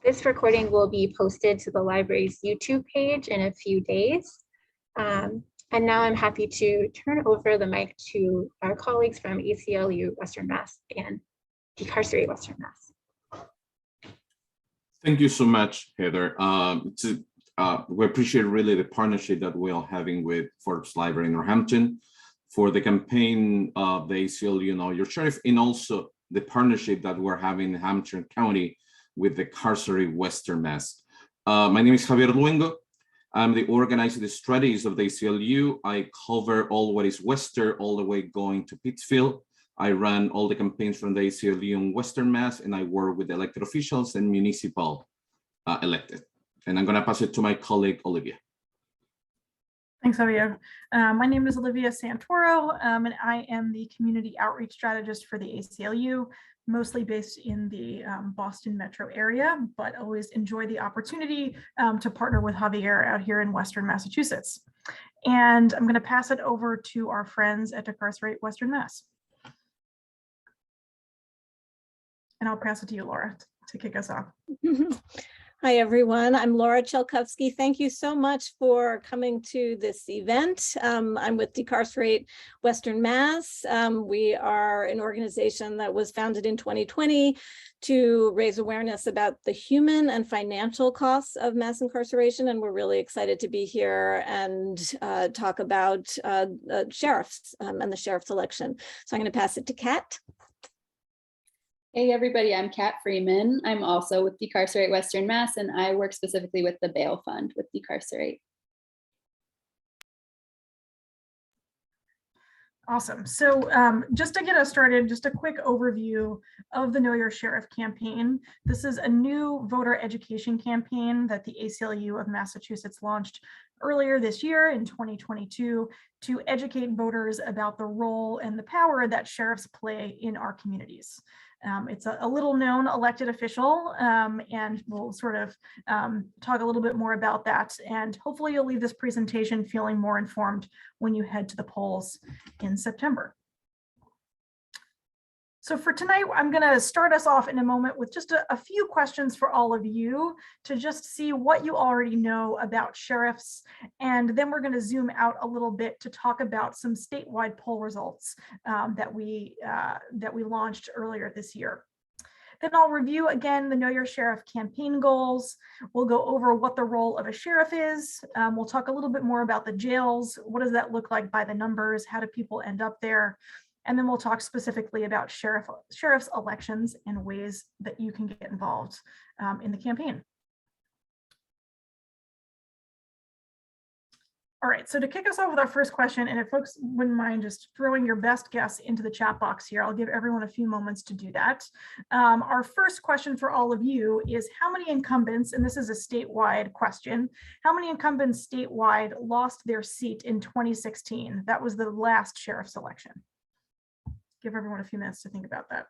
This recording will be posted to the library's YouTube page in a few days. And now I'm happy to turn over the mic to our colleagues from ACLU Western Mass and Decarcerate Western Mass. Thank you so much, Heather. We appreciate really the partnership that we are having with Forbes Library in Northampton for the campaign of the ACLU Know Your Sheriff, and also the partnership that we're having in Hampshire County with the Decarcerate Western Mass. My name is Javier Luengo. I'm the organizer of the strategies of the ACLU. I cover all what is Western, all the way going to Pittsfield. I run all the campaigns from the ACLU in Western Mass, and I work with elected officials and municipal elected. And I'm gonna pass it to my colleague, Olivia. Thanks, Javier. My name is Olivia Santoro, and I am the community outreach strategist for the ACLU, mostly based in the Boston metro area, but always enjoy the opportunity to partner with Javier out here in Western Massachusetts. And I'm going to pass it over to our friends at Decarcerate Western Mass. And I'll pass it to you, Laura, to kick us off. Hi, everyone. I'm Laura Chelkovsky. Thank you so much for coming to this event. I'm with Decarcerate Western Mass. We are an organization that was founded in 2020 to raise awareness about the human and financial costs of mass incarceration. And we're really excited to be here and talk about sheriffs and the sheriff's election. So I'm going to pass it to Kat. Hey everybody, I'm Kat Freeman. I'm also with Decarcerate Western Mass, and I work specifically with the bail fund with Decarcerate. Awesome. So just to get us started, just a quick overview of the Know Your Sheriff campaign. This is a new voter education campaign that the ACLU of Massachusetts launched earlier this year in 2022 to educate voters about the role and the power that sheriffs play in our communities. It's a little known elected official, and we'll sort of talk a little bit more about that. And hopefully you'll leave this presentation feeling more informed when you head to the polls in September. So for tonight, I'm going to start us off in a moment with just a few questions for all of you to just see what you already know about sheriffs. And then we're going to zoom out a little bit to talk about some statewide poll results that we launched earlier this year. Then I'll review again the Know Your Sheriff campaign goals. We'll go over what the role of a sheriff is. We'll talk a little bit more about the jails. What does that look like by the numbers? How do people end up there? And then we'll talk specifically about sheriff's elections and ways that you can get involved in the campaign. All right, so to kick us off with our first question, and if folks wouldn't mind just throwing your best guess into the chat box here, I'll give everyone a few moments to do that. Our first question for all of you is how many incumbents, and this is a statewide question, how many incumbents statewide lost their seat in 2016? That was the last sheriff's election. Give everyone a few minutes to think about that.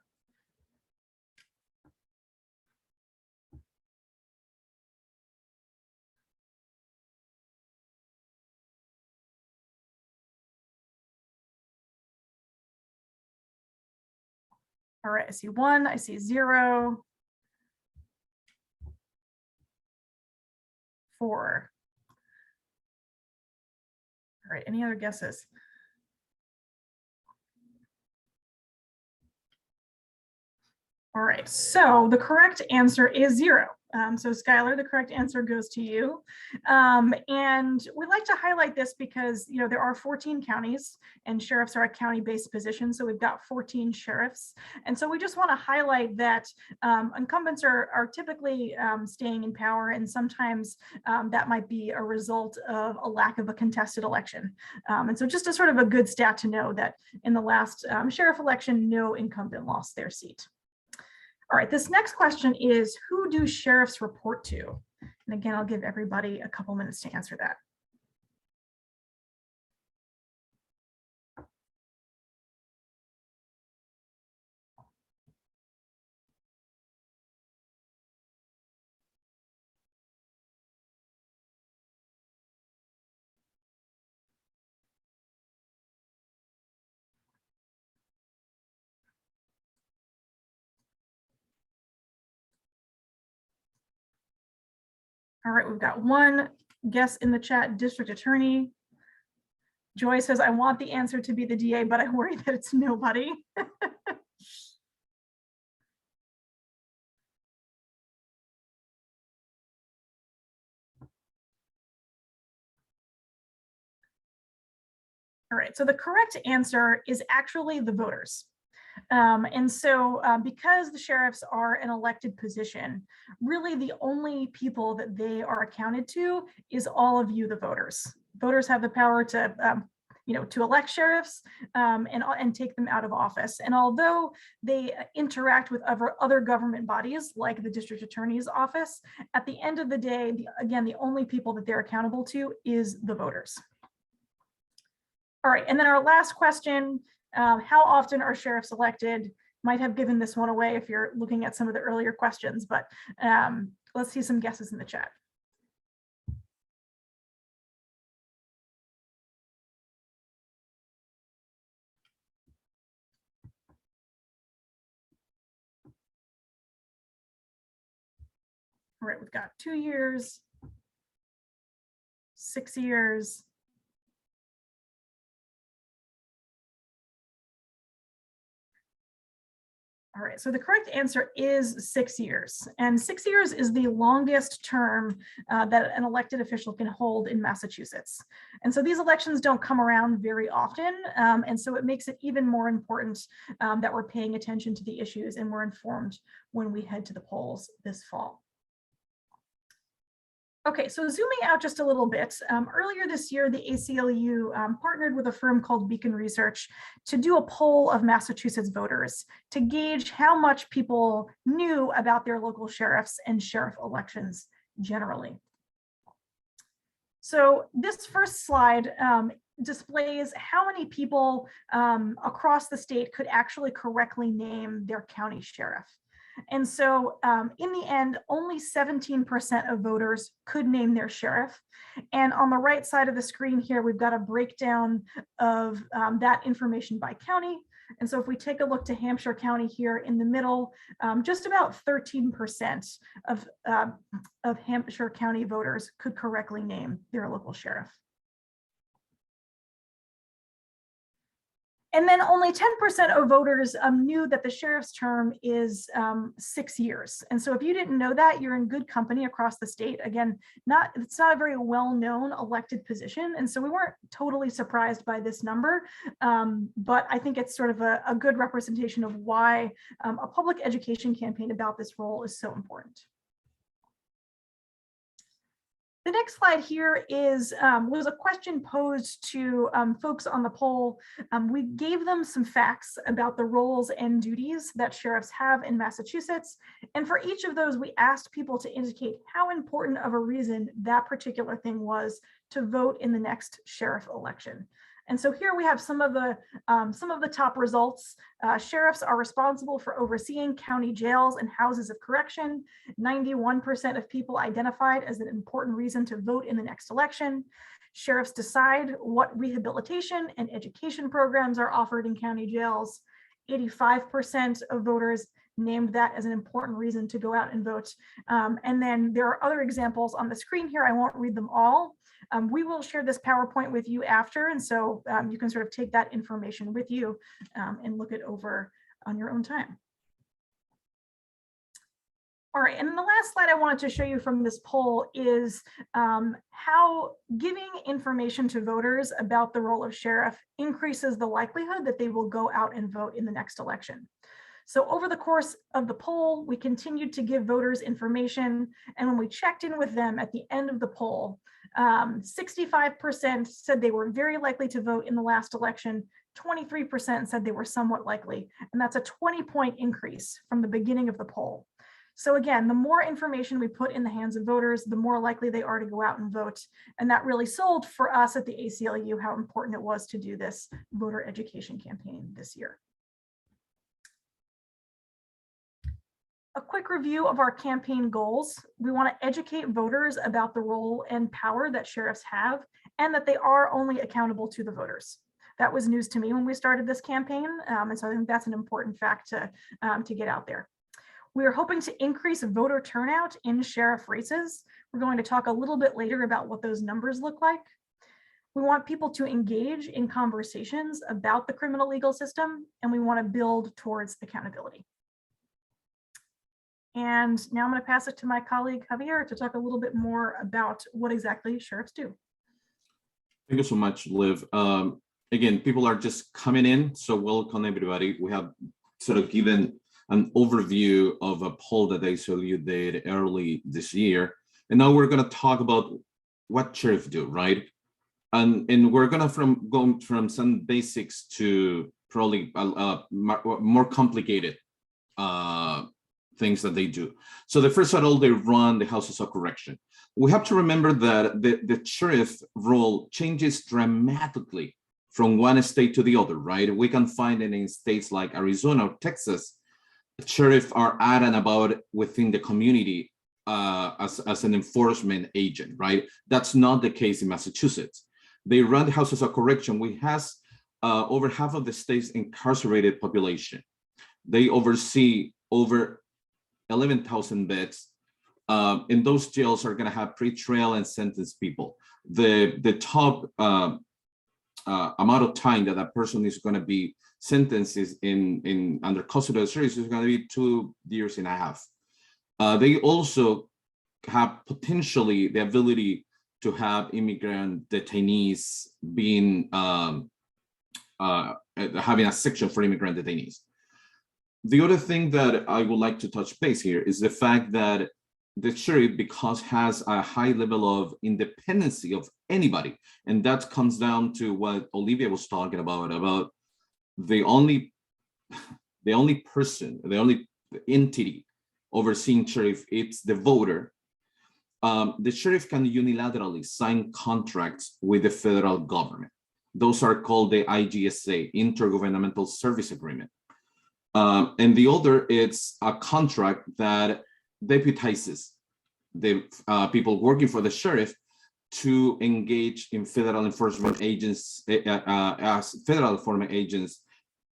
All right, I see 1, I see 0, 4. All right, any other guesses? All right, so the correct answer is 0. So Skylar, the correct answer goes to you. And we like to highlight this because, you know, there are 14 counties and sheriffs are a county-based position. So we've got 14 sheriffs. And so we just want to highlight that incumbents are typically staying in power, and sometimes that might be a result of a lack of a contested election. And so just a sort of a good stat to know that in the last sheriff election, no incumbent lost their seat. All right, this next question is, who do sheriffs report to? And again, I'll give everybody a couple minutes to answer that. All right, we've got one guess in the chat, district attorney. Joy says, I want the answer to be the DA, but I worry that it's nobody. All right, so the correct answer is actually the voters. Because the sheriffs are an elected position, really the only people that they are accounted to is all of you, the voters. Voters have the power to, to elect sheriffs and take them out of office. And although they interact with other government bodies like the district attorney's office, at the end of the day, again, the only people that they're accountable to is the voters. All right, and then our last question, how often are sheriffs elected? Might have given this one away if you're looking at some of the earlier questions, but let's see some guesses in the chat. All right, we've got 2 years, 6 years, all right, so the correct answer is 6 years. And 6 years is the longest term that an elected official can hold in Massachusetts. And so these elections don't come around very often. And so it makes it even more important that we're paying attention to the issues and we're informed when we head to the polls this fall. Okay, so zooming out just a little bit, earlier this year, the ACLU partnered with a firm called Beacon Research to do a poll of Massachusetts voters to gauge how much people knew about their local sheriffs and sheriff elections generally. So this first slide displays how many people across the state could actually correctly name their county sheriff. And so in the end, only 17% of voters could name their sheriff. And on the right side of the screen here, we've got a breakdown of that information by county. And so if we take a look to Hampshire County here in the middle, just about 13% of Hampshire County voters could correctly name their local sheriff. And then only 10% of voters knew that the sheriff's term is 6 years. And so if you didn't know that, you're in good company across the state. Again, it's not a very well-known elected position. And so we weren't totally surprised by this number, but I think it's sort of a good representation of why a public education campaign about this role is so important. The next slide here was a question posed to folks on the poll. We gave them some facts about the roles and duties that sheriffs have in Massachusetts. And for each of those, we asked people to indicate how important of a reason that particular thing was to vote in the next sheriff election. And so here we have some of the top results. Sheriffs are responsible for overseeing county jails and houses of correction. 91% of people identified as an important reason to vote in the next election. Sheriffs decide what rehabilitation and education programs are offered in county jails. 85% of voters named that as an important reason to go out and vote. And then there are other examples on the screen here. I won't read them all. We will share this PowerPoint with you after, and so you can sort of take that information with you and look it over on your own time. All right, and then the last slide I wanted to show you from this poll is how giving information to voters about the role of sheriff increases the likelihood that they will go out and vote in the next election. So over the course of the poll, we continued to give voters information, and when we checked in with them at the end of the poll, 65% said they were very likely to vote in the last election, 23% said they were somewhat likely, and that's a 20-point increase from the beginning of the poll. So again, the more information we put in the hands of voters, the more likely they are to go out and vote. And that really sold for us at the ACLU how important it was to do this voter education campaign this year. A quick review of our campaign goals. We want to educate voters about the role and power that sheriffs have, and that they are only accountable to the voters. That was news to me when we started this campaign, and so I think that's an important fact to get out there. We are hoping to increase voter turnout in sheriff races. We're going to talk a little bit later about what those numbers look like. We want people to engage in conversations about the criminal legal system, and we want to build towards accountability. And now I'm going to pass it to my colleague Javier to talk a little bit more about what exactly sheriffs do. Thank you so much, Liv. Again, people are just coming in, so welcome everybody. We have sort of given an overview of a poll that ACLU did early this year. And now we're going to talk about what sheriffs do, right? And we're going to go from some basics to probably more complicated things that they do. So the first of all, they run the houses of correction. We have to remember that the sheriff role changes dramatically from one state to the other, right? We can find it in states like Arizona or Texas. Sheriffs are at and about within the community as an enforcement agent, right? That's not the case in Massachusetts. They run the houses of correction, which has over half of the state's incarcerated population. They oversee over 11,000 beds. And those jails are going to have pre-trial and sentenced people. The top amount of time that that person is going to be sentenced is in under custody of the sheriff is going to be 2.5 years. They also have potentially the ability to have immigrant detainees being having a section for immigrant detainees. The other thing that I would like to touch base here is the fact that the sheriff, because has a high level of independency of anybody, and that comes down to what Olivia was talking about the only person, the only entity overseeing sheriff, it's the voter. The sheriff can unilaterally sign contracts with the federal government. Those are called the IGSA, Intergovernmental Service Agreement. And the other, it's a contract that deputizes the people working for the sheriff to engage in federal enforcement agents, as federal enforcement agents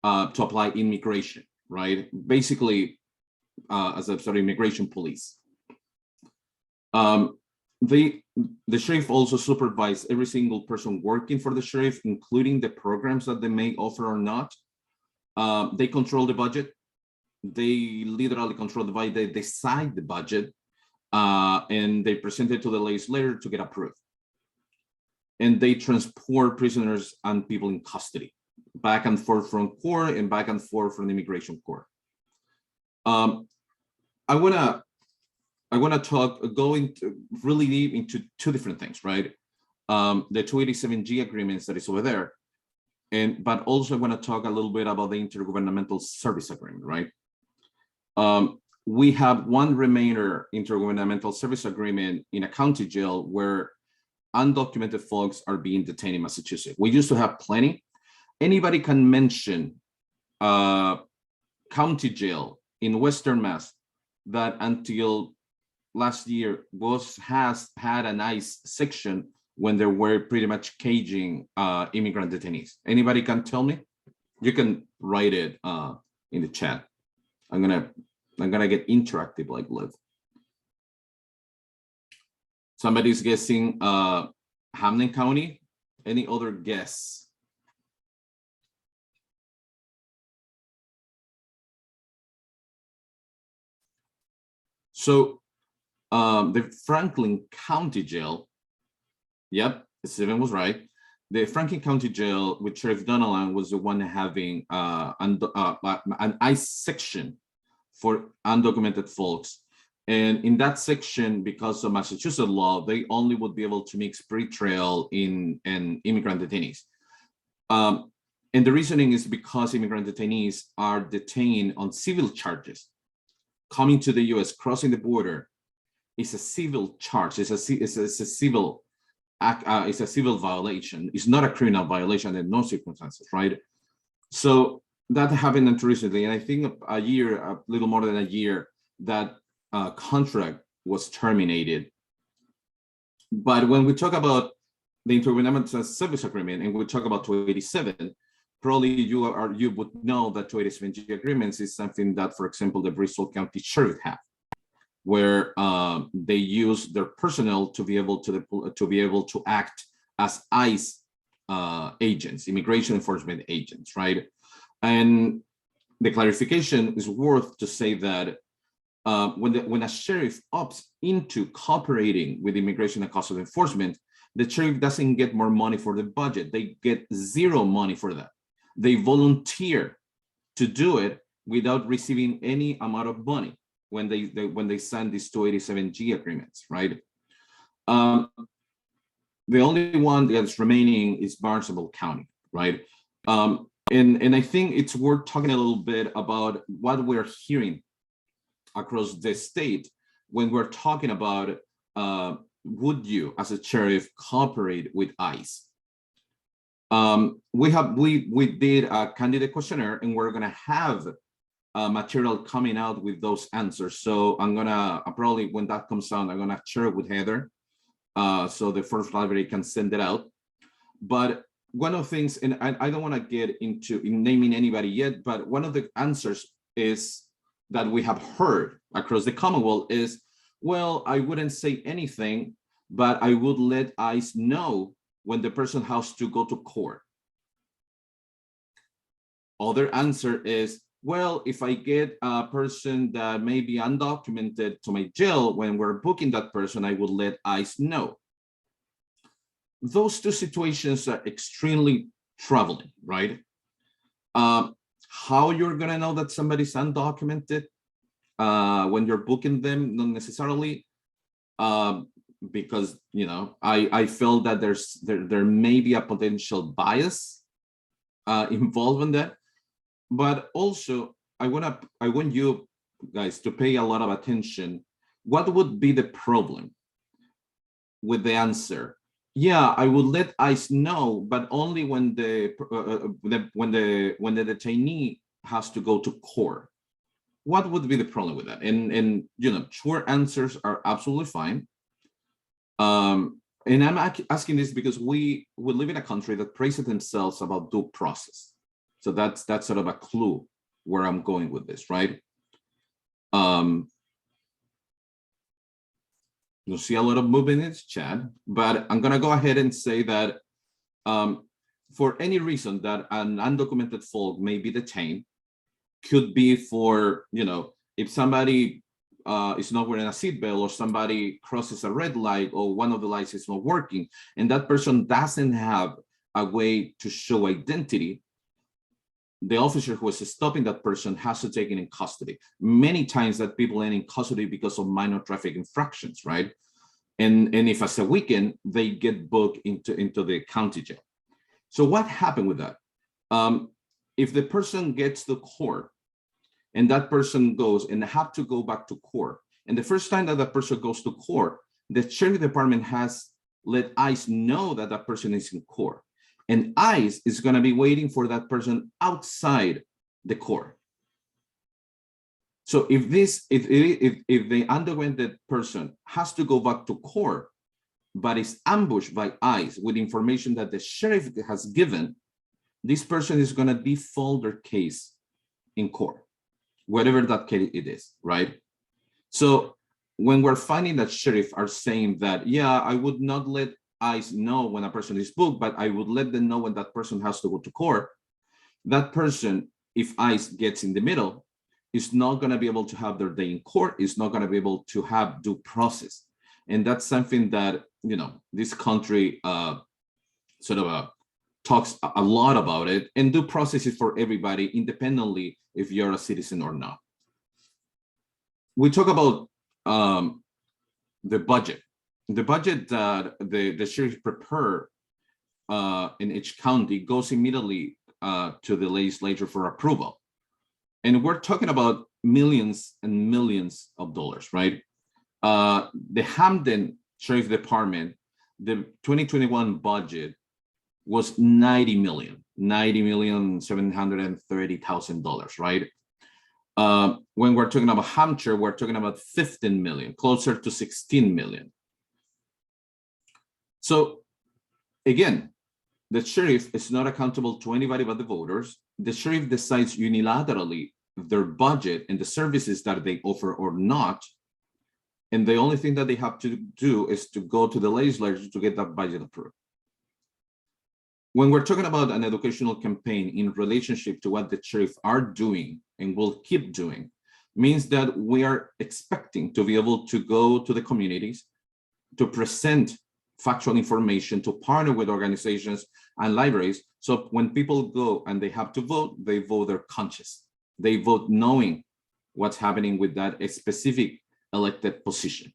to apply immigration, right? Basically, as a sort of immigration police. The sheriff also supervises every single person working for the sheriff, including the programs that they may offer or not. They control the budget. They literally control the budget. They decide the budget, and they present it to the legislature to get approved. And they transport prisoners and people in custody, back and forth from court and back and forth from the immigration court. I wanna talk, really deep into two different things, right? The 287G agreements that is over there, but also I want to talk a little bit about the Intergovernmental Service Agreement, right? We have one remainder Intergovernmental Service Agreement in a county jail where undocumented folks are being detained in Massachusetts. We used to have plenty. Anybody can mention county jail in Western Mass that until last year has had a nice section when they were pretty much caging immigrant detainees. Anybody can tell me? You can write it in the chat. I'm gonna get interactive like Liv. Somebody's guessing Hamlin County. Any other guess? So the Franklin County Jail, yep, Steven was right. The Franklin County Jail with Sheriff Donelan was the one having an ICE section for undocumented folks. And in that section, because of Massachusetts law, they only would be able to mix pre-trial in immigrant detainees. And the reasoning is because immigrant detainees are detained on civil charges. Coming to the US, crossing the border, is a civil charge. It's a civil act. It's a civil violation. It's not a criminal violation in no circumstances, right? So that happened until recently, and I think a little more than a year, that contract was terminated. But when we talk about the Intergovernmental Service Agreement and we talk about 287, probably you would know that 287G agreements is something that, for example, the Bristol County Sheriff have, where they use their personnel to be able to act as ICE agents, immigration enforcement agents, right? And the clarification is worth to say that when a sheriff opts into cooperating with immigration and customs enforcement, the sheriff doesn't get more money for the budget. They get zero money for that. They volunteer to do it without receiving any amount of money when they sign these 287G agreements, right? The only one that's remaining is Barnstable County, right? And I think it's worth talking a little bit about what we're hearing across the state when we're talking about would you, as a sheriff, cooperate with ICE? We did a candidate questionnaire, and we're gonna have material coming out with those answers. So I'm gonna probably, when that comes out, I'm gonna share it with Heather, so the First Library can send it out. But one of the things, and I don't want to get into naming anybody yet, but one of the answers is that we have heard across the Commonwealth is, well, I wouldn't say anything, but I would let ICE know when the person has to go to court. Other answer is, well, if I get a person that may be undocumented to my jail, when we're booking that person, I would let ICE know. Those two situations are extremely troubling, right? How you're gonna know that somebody's undocumented when you're booking them? Not necessarily, because I feel that there may be a potential bias involved in that. But also, I want you guys to pay a lot of attention. What would be the problem with the answer? Yeah, I would let ICE know, but only when the detainee has to go to court. What would be the problem with that? And short answers are absolutely fine. And I'm asking this because we live in a country that praises themselves about due process. So that's sort of a clue where I'm going with this, right? You'll see a lot of movement in this chat, but I'm gonna go ahead and say that for any reason that an undocumented folk may be detained, could be for, if somebody is not wearing a seatbelt, or somebody crosses a red light, or one of the lights is not working, and that person doesn't have a way to show identity, the officer who is stopping that person has to take it in custody. Many times that people end in custody because of minor traffic infractions, right? And if as a weekend, they get booked into the county jail. So what happened with that? If the person gets to court and that person goes and have to go back to court, and the first time that person goes to court, the sheriff department has let ICE know that that person is in court. And ICE is going to be waiting for that person outside the court. So if the undocumented person has to go back to court, but is ambushed by ICE with information that the sheriff has given, this person is going to default their case in court, whatever that case it is, right? So when we're finding that sheriff are saying that, yeah, I would not let ICE know when a person is booked, but I would let them know when that person has to go to court, that person, if ICE gets in the middle, is not going to be able to have their day in court, is not going to be able to have due process. And that's something that, this country talks a lot about it, and due process is for everybody, independently if you're a citizen or not. We talk about the budget. The budget that the sheriff prepare in each county goes immediately to the legislature for approval. And we're talking about millions and millions of dollars, right? The Hampden Sheriff Department, the 2021 budget was $90,730,000, right? When we're talking about Hampshire, we're talking about 15 million, closer to 16 million. So again, The sheriff is not accountable to anybody but the voters. The sheriff decides unilaterally their budget and the services that they offer or not. And the only thing that they have to do is to go to the legislature to get that budget approved. When we're talking about an educational campaign in relationship to what the sheriff are doing and will keep doing, means that we are expecting to be able to go to the communities, to present factual information, to partner with organizations and libraries. So when people go and they have to vote, they vote their conscience. They vote knowing what's happening with that specific elected position.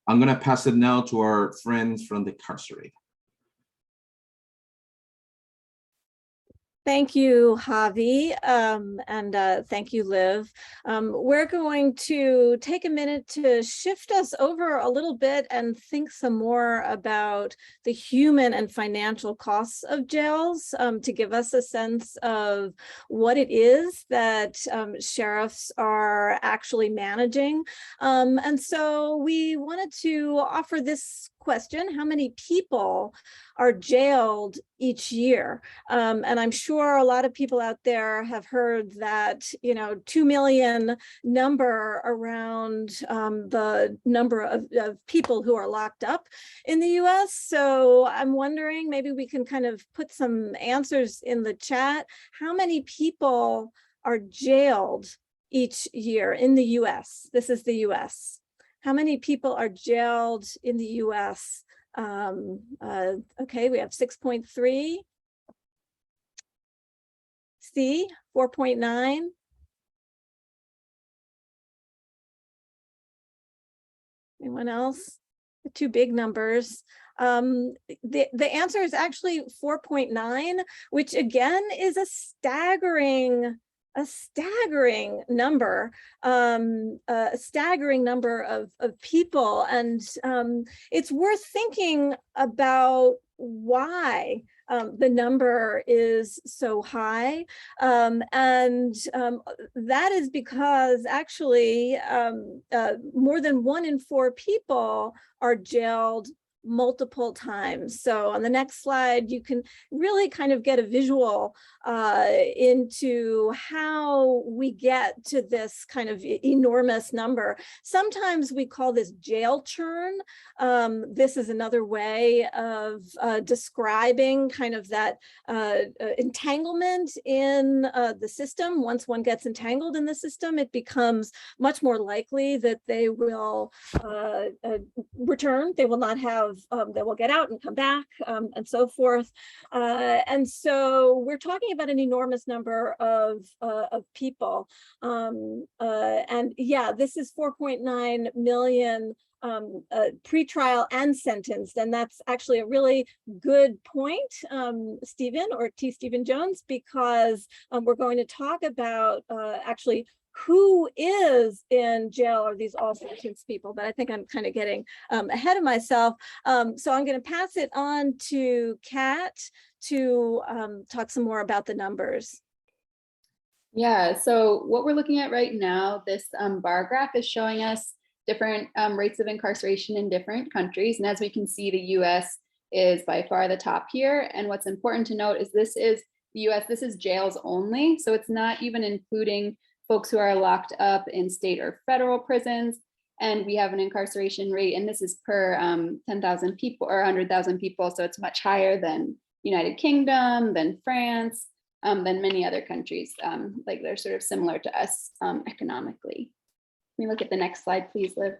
I'm gonna pass it now to our friends from Decarcerate. Thank you, Javi, and thank you, Liv. We're going to take a minute to shift us over a little bit and think some more about the human and financial costs of jails, to give us a sense of what it is that sheriffs are actually managing. And so we wanted to offer this question: how many people are jailed each year? And I'm sure a lot of people out there have heard that, 2 million number around the number of people who are locked up in the US. So I'm wondering, maybe we can kind of put some answers in the chat. How many people are jailed each year in the US? This is the US. How many people are jailed in the US? Okay, we have 6.3. C, 4.9. Anyone else? The two big numbers. The answer is actually 4.9, which again is a staggering number, a staggering number of people. And it's worth thinking about why the number is so high. And that is because actually more than 1 in 4 people are jailed multiple times. So on the next slide, you can really kind of get a visual into how we get to this kind of enormous number. Sometimes we call this jail churn. This is another way of describing kind of that entanglement in the system. Once one gets entangled in the system, it becomes much more likely that they will return. They will not have, they will get out and come back, and so forth. And so we're talking about an enormous number of people. And yeah, this is 4.9 million pre-trial and sentenced. And that's actually a really good point, Stephen, or T. Stephen Jones, because we're going to talk about actually who is in jail. Are these all sentenced people? But I think I'm kind of getting ahead of myself. So I'm going to pass it on to Kat to talk some more about the numbers. Yeah, so what we're looking at right now, this bar graph is showing us different rates of incarceration in different countries. And as we can see, the US is by far the top here. And what's important to note is this is the US, this is jails only. So it's not even including folks who are locked up in state or federal prisons. And we have an incarceration rate, and this is per 10,000 people or 100,000 people. So it's much higher than United Kingdom, than France, than many other countries. Like they're sort of similar to us economically. Let me look at the next slide, please, Liv.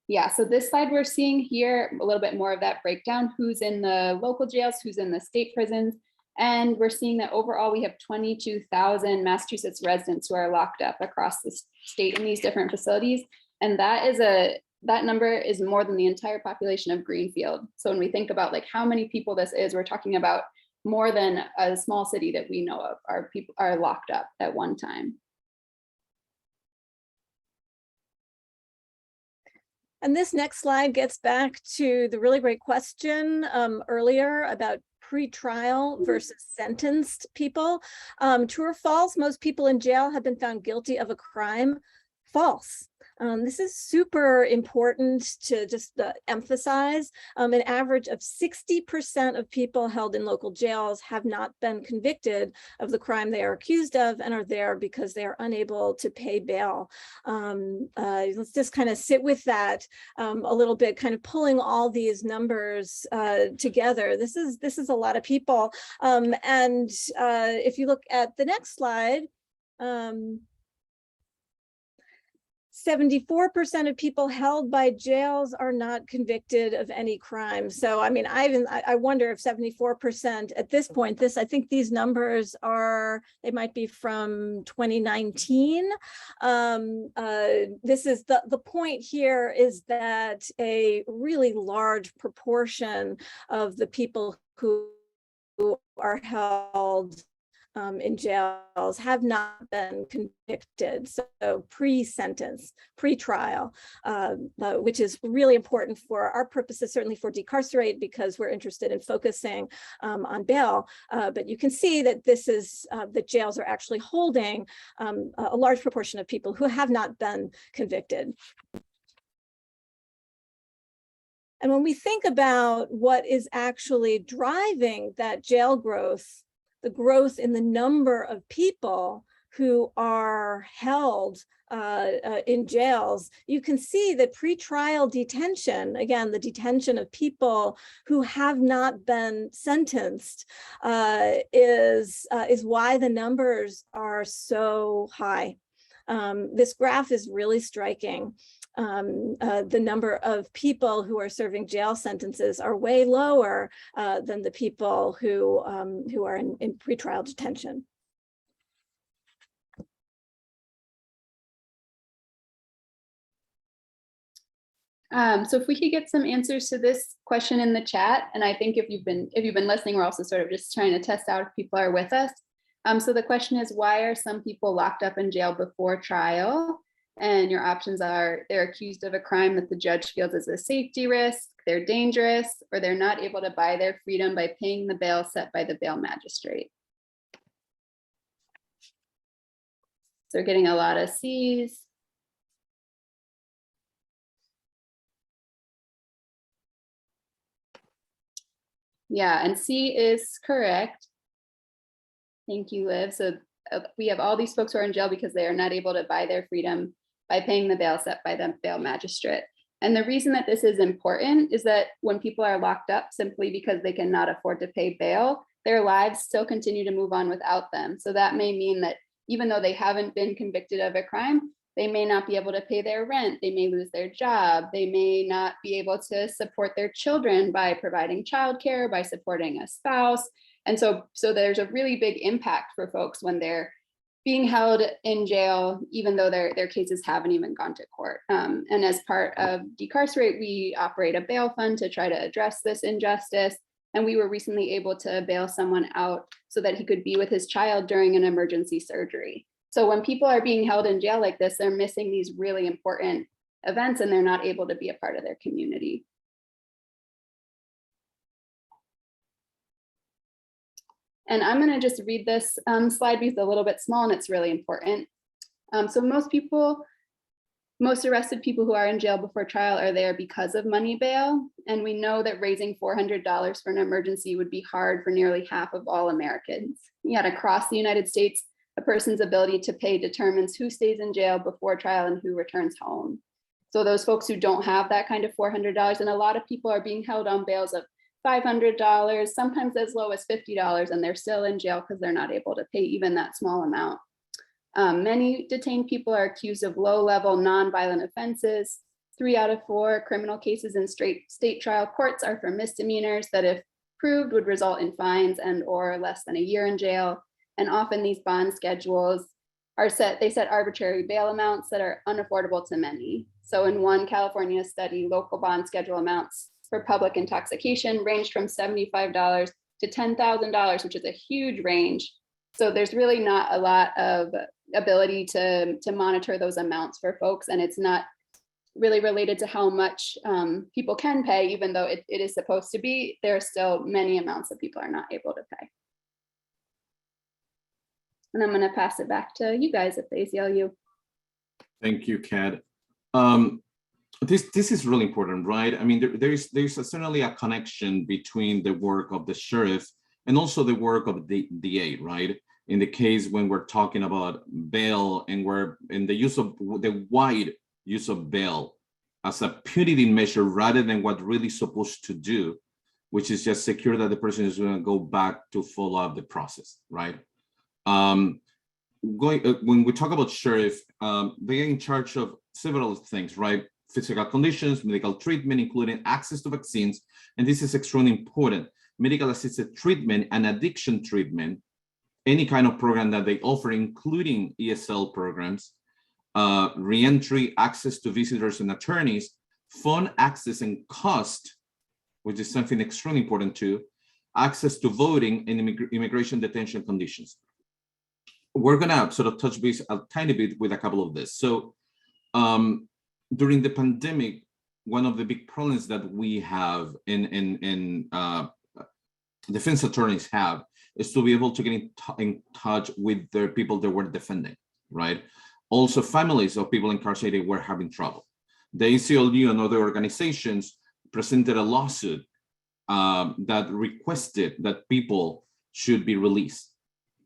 Yeah, so this slide we're seeing here a little bit more of that breakdown, who's in the local jails, who's in the state prisons. And we're seeing that overall we have 22,000 Massachusetts residents who are locked up across the state in these different facilities. And that number is more than the entire population of Greenfield. So when we think about like how many people this is, we're talking about more than a small city that we know of are locked up at one time. And this next slide gets back to the really great question earlier about pre-trial versus sentenced people. True or false, most people in jail have been found guilty of a crime. False. This is super important to just emphasize. An average of 60% of people held in local jails have not been convicted of the crime they are accused of and are there because they are unable to pay bail. Let's just kind of sit with that a little bit, kind of pulling all these numbers together. This is a lot of people. And if you look at the next slide, 74% of people held by jails are not convicted of any crime. So, I mean, I wonder if 74% at this point, I think these numbers they might be from 2019. This is the point here is that a really large proportion of the people who are held in jails have not been convicted, so pre-sentence, pre-trial, which is really important for our purposes, certainly for Decarcerate, because we're interested in focusing on bail. But you can see that this is that jails are actually holding a large proportion of people who have not been convicted. And when we think about what is actually driving that jail growth, the growth in the number of people who are held in jails, you can see that pretrial detention, again, the detention of people who have not been sentenced, is why the numbers are so high. This graph is really striking. The number of people who are serving jail sentences are way lower than the people who are in pretrial detention. So if we could get some answers to this question in the chat, and I think if you've been listening, we're also sort of just trying to test out if people are with us. So the question is, why are some people locked up in jail before trial? And your options are they're accused of a crime that the judge feels is a safety risk, they're dangerous, or they're not able to buy their freedom by paying the bail set by the bail magistrate. So we're getting a lot of C's. Yeah, and C is correct. Thank you, Liv. So we have all these folks who are in jail because they are not able to buy their freedom by paying the bail set by the bail magistrate. And the reason that this is important is that when people are locked up simply because they cannot afford to pay bail, their lives still continue to move on without them. So that may mean that even though they haven't been convicted of a crime, they may not be able to pay their rent, they may lose their job, they may not be able to support their children by providing childcare, by supporting a spouse. And so there's a really big impact for folks when they're being held in jail, even though their cases haven't even gone to court. And as part of Decarcerate, we operate a bail fund to try to address this injustice. And we were recently able to bail someone out so that he could be with his child during an emergency surgery. So when people are being held in jail like this, they're missing these really important events and they're not able to be a part of their community. And I'm going to just read this slide because it's a little bit small and it's really important. So most arrested people who are in jail before trial are there because of money bail. And we know that raising $400 for an emergency would be hard for nearly half of all Americans. Yet across the United States, a person's ability to pay determines who stays in jail before trial and who returns home. So those folks who don't have that kind of $400, and a lot of people are being held on bails of $500, sometimes as low as $50, and they're still in jail because they're not able to pay even that small amount. Many detained people are accused of low-level nonviolent offenses. 3 out of 4 criminal cases in state trial courts are for misdemeanors that, if proved, would result in fines and or less than a year in jail. And often these bond schedules are they set arbitrary bail amounts that are unaffordable to many. So in one California study, local bond schedule amounts for public intoxication ranged from $75 to $10,000, which is a huge range. So there's really not a lot of ability to monitor those amounts for folks. And it's not really related to how much people can pay, even though it is supposed to be. There are still many amounts that people are not able to pay. And I'm going to pass it back to you guys at the ACLU. Thank you, Kat. This is really important, right? I mean, there's certainly a connection between the work of the sheriff and also the work of the DA, right? In the case when we're talking about bail and we're in the use of the wide use of bail as a punitive measure rather than what really supposed to do, which is just secure that the person is going to go back to follow up the process, right? When we talk about sheriff, they're in charge of several things, right? Physical conditions, medical treatment, including access to vaccines, and this is extremely important. Medical assisted treatment and addiction treatment, any kind of program that they offer, including ESL programs, reentry, access to visitors and attorneys, phone access and cost, which is something extremely important too, access to voting and immigration detention conditions. We're gonna sort of touch base a tiny bit with a couple of this. So during the pandemic, one of the big problems that we have in defense attorneys have is to be able to get in touch with the people that were defending, right? Also, families of people incarcerated were having trouble. The ACLU and other organizations presented a lawsuit that requested that people should be released.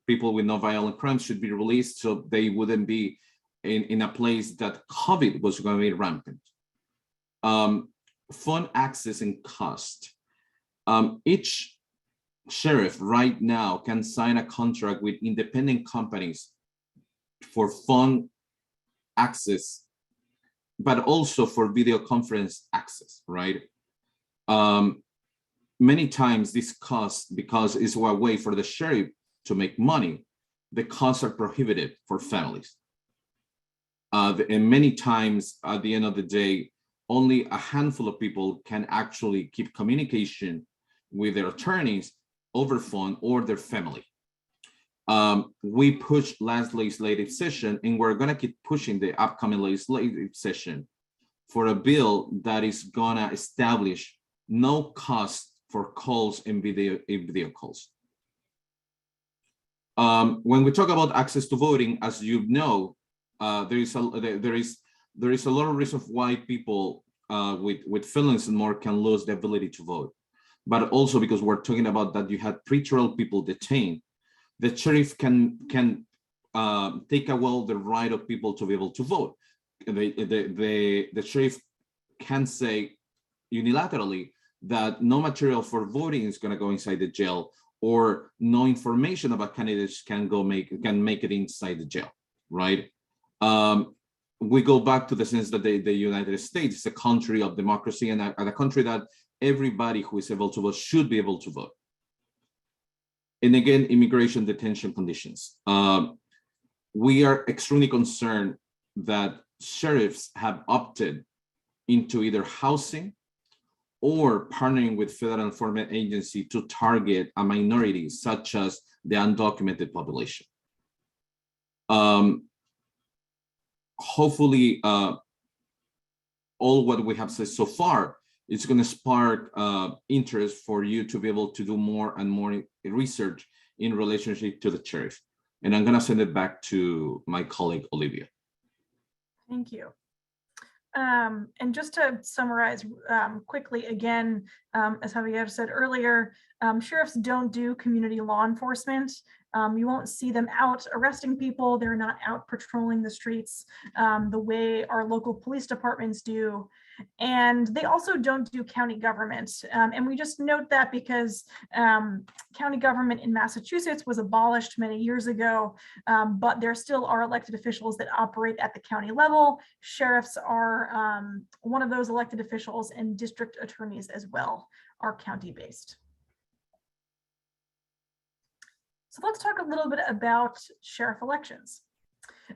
People with no violent crimes should be released so they wouldn't be in a place that COVID was going to be rampant. Phone access and cost. Each sheriff right now can sign a contract with independent companies for phone access, but also for video conference access, right? Many times this cost, because it's a way for the sheriff to make money, the costs are prohibitive for families. And many times at the end of the day, only a handful of people can actually keep communication with their attorneys over phone or their family. We pushed last legislative session, and we're gonna keep pushing the upcoming legislative session for a bill that is gonna establish no cost for calls and video calls. When we talk about access to voting, as you know, there is a lot of reasons why people with felons and more can lose the ability to vote, but also because we're talking about that you had pretrial people detained. The sheriff can take away the right of people to be able to vote. The sheriff can say unilaterally that no material for voting is going to go inside the jail, or no information about candidates can make it inside the jail, right? We go back to the sense that the United States is a country of democracy and a country that everybody who is able to vote should be able to vote. And again, immigration detention conditions. We are extremely concerned that sheriffs have opted into either housing or partnering with federal enforcement agency to target a minority such as the undocumented population. Hopefully, all what we have said so far is going to spark interest for you to be able to do more and more research in relationship to the sheriff. And I'm going to send it back to my colleague, Olivia. Thank you. And just to summarize quickly again, as Javier said earlier, sheriffs don't do community law enforcement. You won't see them out arresting people. They're not out patrolling the streets the way our local police departments do. And they also don't do county government. And we just note that because county government in Massachusetts was abolished many years ago, but there still are elected officials that operate at the county level. Sheriffs are one of those elected officials, and district attorneys as well are county-based. So let's talk a little bit about sheriff elections.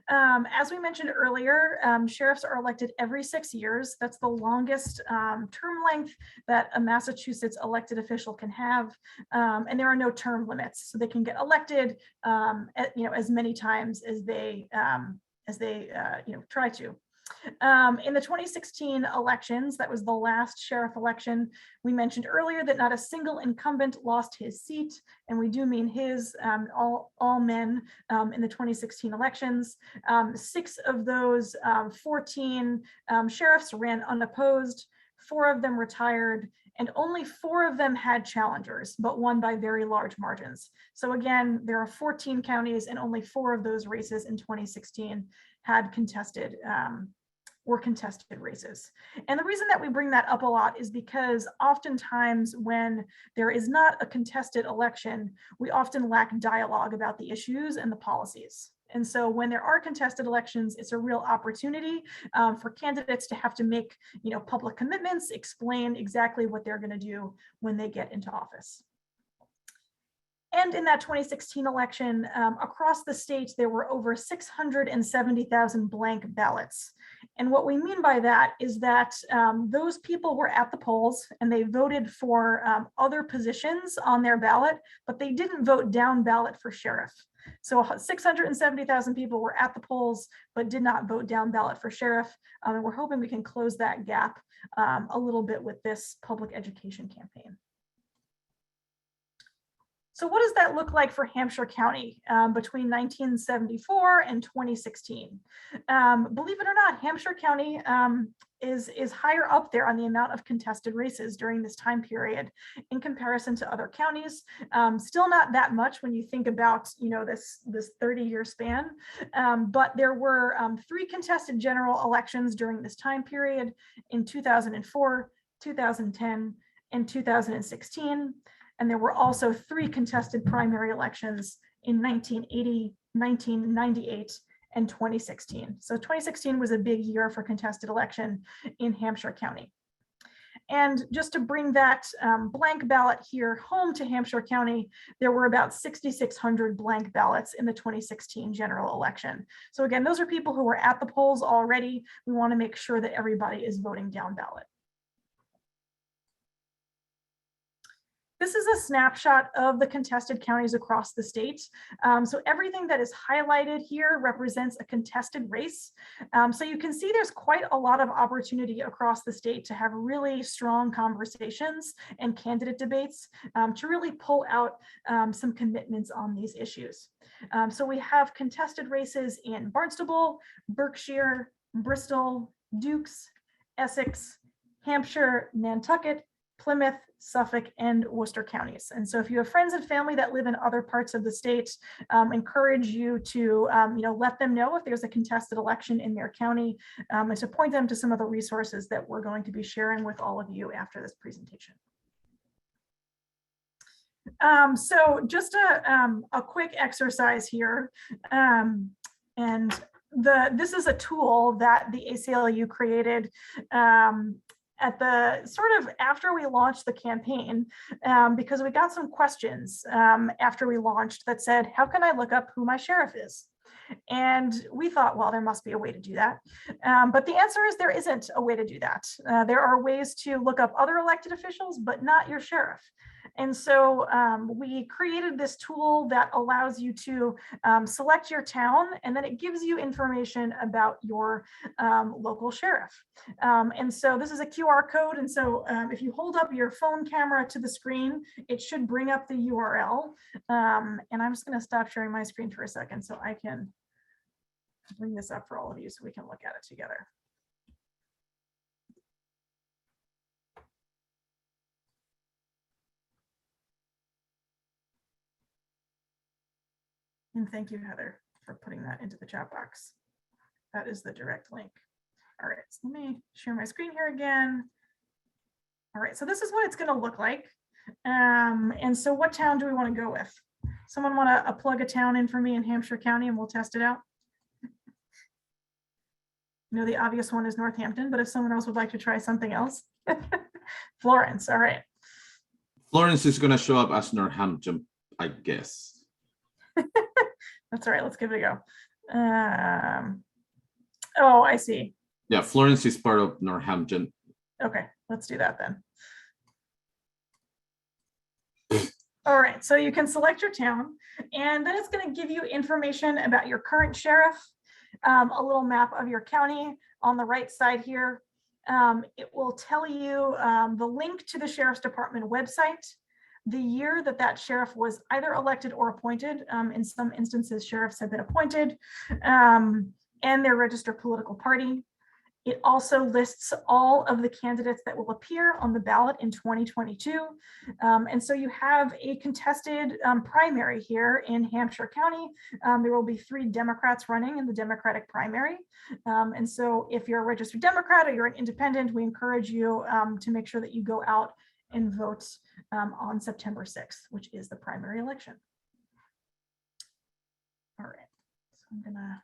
As we mentioned earlier, sheriffs are elected every 6 years. That's the longest term length that a Massachusetts elected official can have, and there are no term limits, so they can get elected, as many times as they try to. In the 2016 elections, that was the last sheriff election, we mentioned earlier that not a single incumbent lost his seat, and we do mean his, all men in the 2016 elections. 6 of those 14 sheriffs ran unopposed, 4 of them retired, and only 4 of them had challengers, but won by very large margins. So again, there are 14 counties and only 4 of those races in 2016 had contested races. And the reason that we bring that up a lot is because oftentimes when there is not a contested election, we often lack dialogue about the issues and the policies. And so when there are contested elections, it's a real opportunity for candidates to have to make, public commitments, explain exactly what they're going to do when they get into office. And in that 2016 election, across the state, there were over 670,000 blank ballots. And what we mean by that is that those people were at the polls and they voted for other positions on their ballot, but they didn't vote down ballot for sheriff. So 670,000 people were at the polls, but did not vote down ballot for sheriff. And we're hoping we can close that gap a little bit with this public education campaign. So what does that look like for Hampshire County between 1974 and 2016? Believe it or not, Hampshire County is higher up there on the amount of contested races during this time period in comparison to other counties. Still not that much when you think about this 30-year span, but there were 3 contested general elections during this time period in 2004, 2010, and 2016. And there were also 3 contested primary elections in 1980, 1998, and 2016. So 2016 was a big year for contested election in Hampshire County. And just to bring that blank ballot here home to Hampshire County, there were about 6,600 blank ballots in the 2016 general election. So again, those are people who were at the polls already. We want to make sure that everybody is voting down ballot. This is a snapshot of the contested counties across the state. So everything that is highlighted here represents a contested race. So you can see there's quite a lot of opportunity across the state to have really strong conversations and candidate debates to really pull out some commitments on these issues. So we have contested races in Barnstable, Berkshire, Bristol, Dukes, Essex, Hampshire, Nantucket, Plymouth, Suffolk, and Worcester counties. And so if you have friends and family that live in other parts of the state, encourage you to let them know if there's a contested election in their county and to point them to some of the resources that we're going to be sharing with all of you after this presentation. So just a quick exercise here. This is a tool that the ACLU created at the sort of after we launched the campaign, because we got some questions after we launched that said, how can I look up who my sheriff is? And we thought, well, there must be a way to do that. But the answer is there isn't a way to do that. There are ways to look up other elected officials, but not your sheriff. And so we created this tool that allows you to select your town, and then it gives you information about your local sheriff. And so this is a QR code. And so if you hold up your phone camera to the screen, it should bring up the URL. And I'm just going to stop sharing my screen for a second so I can bring this up for all of you so we can look at it together. And thank you, Heather, for putting that into the chat box. That is the direct link. All right, so let me share my screen here again. All right, so this is what it's going to look like. And so what town do we want to go with? Someone want to plug a town in for me in Hampshire County and we'll test it out? The obvious one is Northampton, but if someone else would like to try something else. Florence, all right. Florence is going to show up as Northampton, I guess. That's all right, let's give it a go. Oh, I see. Yeah, Florence is part of Northampton. Okay, let's do that then. All right, so you can select your town, and then it's going to give you information about your current sheriff, a little map of your county on the right side here. It will tell you the link to the Sheriff's Department website, the year that that sheriff was either elected or appointed. In some instances, sheriffs have been appointed, and their registered political party. It also lists all of the candidates that will appear on the ballot in 2022. And so you have a contested primary here in Hampshire County. There will be 3 Democrats running in the Democratic primary. And so if you're a registered Democrat or you're an independent, we encourage you to make sure that you go out and vote on September 6th, which is the primary election. All right, so I'm gonna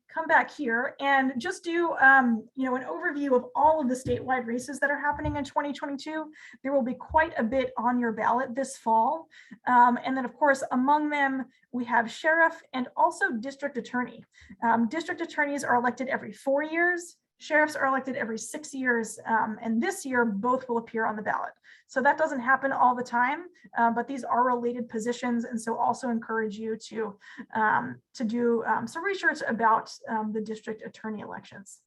come back here and just do an overview of all of the statewide races that are happening in 2022. There will be quite a bit on your ballot this fall. And then of course, among them, we have sheriff and also district attorney. District attorneys are elected every 4 years. Sheriffs are elected every 6 years, and this year both will appear on the ballot. So that doesn't happen all the time, but these are related positions, and so also encourage you to do some research about the district attorney elections.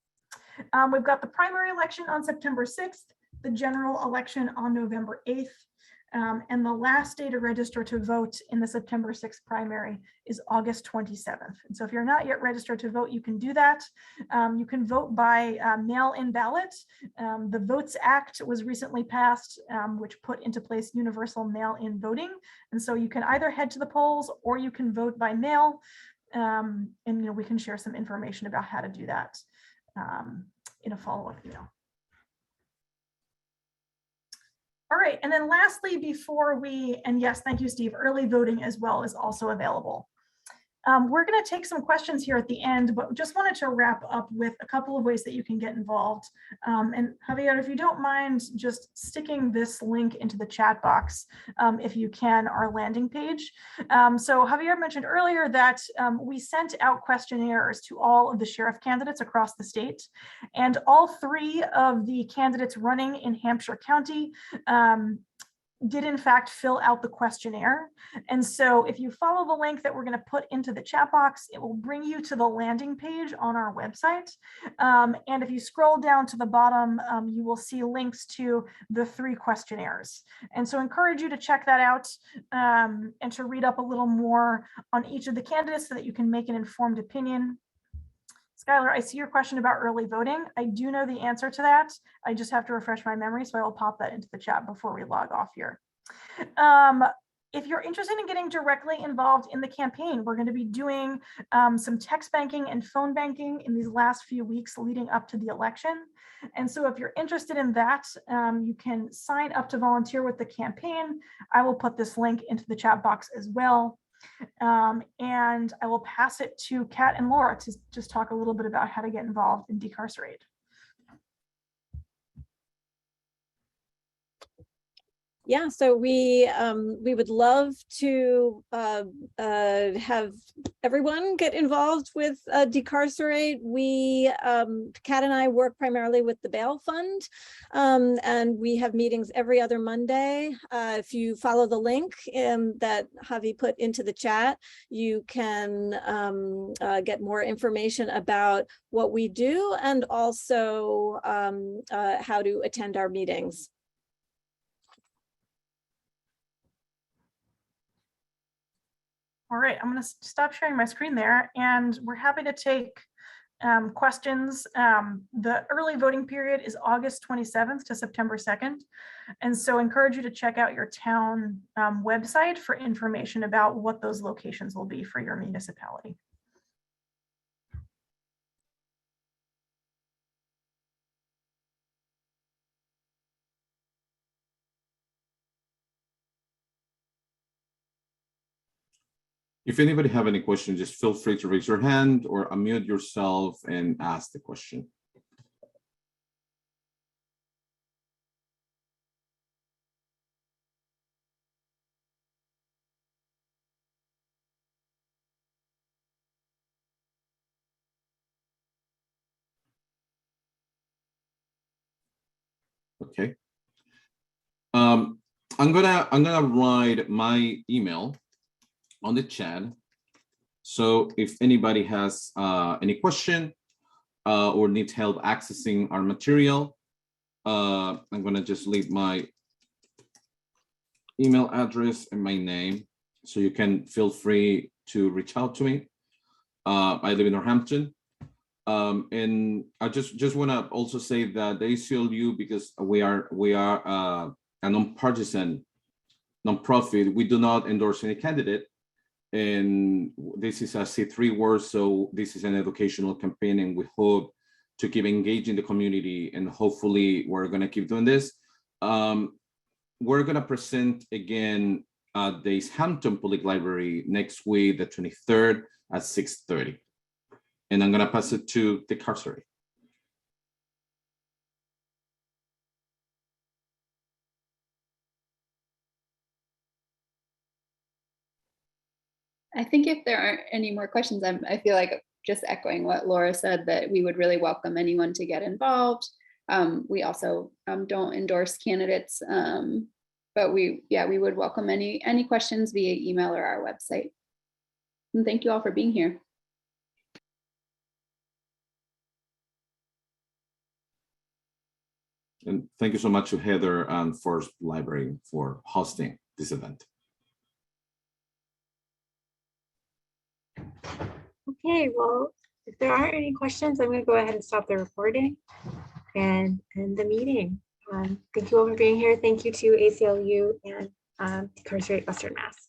We've got the primary election on September 6th, the general election on November 8th, and the last day to register to vote in the September 6th primary is August 27th. And so if you're not yet registered to vote, you can do that. You can vote by mail-in ballot. The Votes Act was recently passed, which put into place universal mail-in voting. And so you can either head to the polls or you can vote by mail. And we can share some information about how to do that in a follow-up email. All right, and then lastly, before we, and yes, thank you, Steve, early voting as well is also available. We're going to take some questions here at the end, but just wanted to wrap up with a couple of ways that you can get involved. And Javier, if you don't mind just sticking this link into the chat box, if you can, our landing page. So Javier mentioned earlier that we sent out questionnaires to all of the sheriff candidates across the state, and all 3 of the candidates running in Hampshire County did in fact fill out the questionnaire. And so if you follow the link that we're going to put into the chat box, it will bring you to the landing page on our website. And if you scroll down to the bottom, you will see links to the 3 questionnaires. And so I encourage you to check that out and to read up a little more on each of the candidates so that you can make an informed opinion. Skylar, I see your question about early voting. I do know the answer to that. I just have to refresh my memory, so I will pop that into the chat before we log off here. If you're interested in getting directly involved in the campaign, we're going to be doing some text banking and phone banking in these last few weeks leading up to the election. And so if you're interested in that, you can sign up to volunteer with the campaign. I will put this link into the chat box as well. And I will pass it to Kat and Laura to just talk a little bit about how to get involved in Decarcerate. Yeah, so we would love to have everyone get involved with Decarcerate. We, Kat and I work primarily with the bail fund, and we have meetings every other Monday. If you follow the link that Javi put into the chat, you can get more information about what we do and also how to attend our meetings. All right, I'm going to stop sharing my screen there, and we're happy to take questions. The early voting period is August 27th to September 2nd. And so I encourage you to check out your town website for information about what those locations will be for your municipality. If anybody have any questions, just feel free to raise your hand or unmute yourself and ask the question. Okay. I'm gonna write my email on the chat So if anybody has any question or needs help accessing our material, I'm gonna just leave my email address and my name, so you can feel free to reach out to me. I live in Northampton. And I just want to also say that the ACLU, because we are a nonpartisan nonprofit, we do not endorse any candidate, and this is a C3 word, so this is an educational campaign, and we hope to keep engaging the community, and hopefully we're going to keep doing this. We're going to present again at the East Hampton Public Library next week, the 23rd at 6:30. And I'm going to pass it to Decarcerate. I think if there aren't any more questions, I feel like just echoing what Laura said, that we would really welcome anyone to get involved. We also don't endorse candidates, but we would welcome any questions via email or our website. And thank you all for being here. And thank you so much to Heather and Forest Library for hosting this event. Okay, well, if there aren't any questions, I'm going to go ahead and stop the recording and end the meeting. Thank you all for being here. Thank you to ACLU and Decarcerate Western Mass.